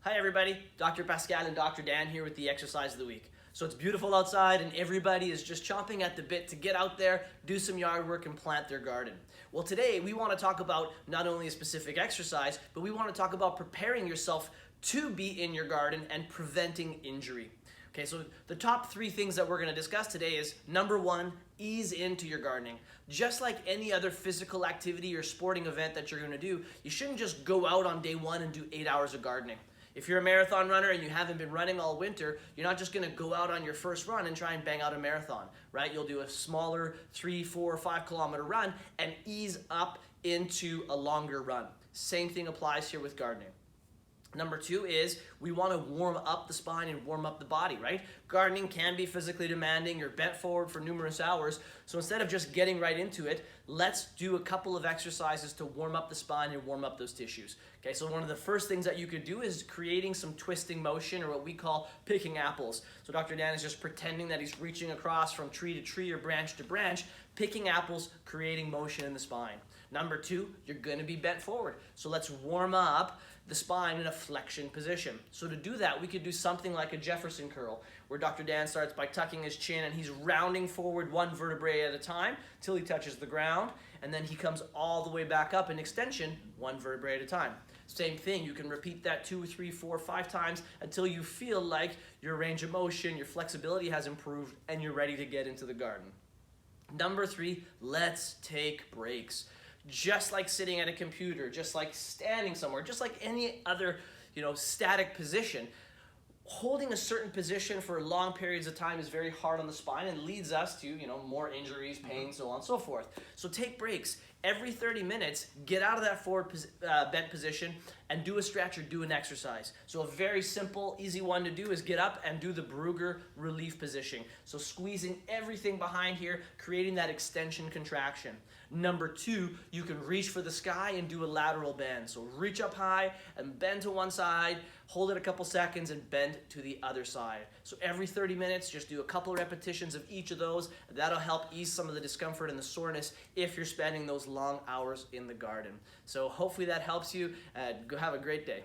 Hi everybody, Dr. Pascal and Dr. Dan here with the exercise of the week. So it's beautiful outside and everybody is just chomping at the bit to get out there, do some yard work and plant their garden. Well, today we want to talk about not only a specific exercise, but we want to talk about preparing yourself to be in your garden and preventing injury. Okay, so the top 3 things that we're going to discuss today is number 1, ease into your gardening. Just like any other physical activity or sporting event that you're going to do, you shouldn't just go out on day 1 and do 8 hours of gardening. If you're a marathon runner and you haven't been running all winter, you're not just going to go out on your first run and try and bang out a marathon, right? You'll do a smaller 3, 4, 5 kilometer run and ease up into a longer run. Same thing applies here with gardening. Number 2 is we want to warm up the spine and warm up the body, right? Gardening can be physically demanding. You're bent forward for numerous hours. So instead of just getting right into it, let's do a couple of exercises to warm up the spine and warm up those tissues. Okay, so one of the first things that you could do is creating some twisting motion, or what we call picking apples. So Dr. Dan is just pretending that he's reaching across from tree to tree or branch to branch, picking apples, creating motion in the spine. Number 2, you're going to be bent forward. So let's warm up the spine in a flexion position. So to do that, we could do something like a Jefferson curl, where Dr. Dan starts by tucking his chin and he's rounding forward 1 vertebrae at a time till he touches the ground, and then he comes all the way back up in extension 1 vertebrae at a time. Same thing, you can repeat that 2, 3, 4, 5 times until you feel like your range of motion, your flexibility has improved, and you're ready to get into the garden. Number 3, let's take breaks. Just like sitting at a computer, just like standing somewhere, just like any other, static position, holding a certain position for long periods of time is very hard on the spine and leads us to, more injuries, pain, so on and so forth. So take breaks. Every 30 minutes, get out of that forward bent position and do a stretch or do an exercise. So a very simple, easy one to do is get up and do the Brugger relief position. So squeezing everything behind here, creating that extension contraction. Number 2, you can reach for the sky and do a lateral bend. So reach up high and bend to one side, hold it a couple seconds and bend to the other side. So every 30 minutes, just do a couple repetitions of each of those. That'll help ease some of the discomfort and the soreness if you're spending those long hours in the garden. So hopefully that helps you. Go have a great day.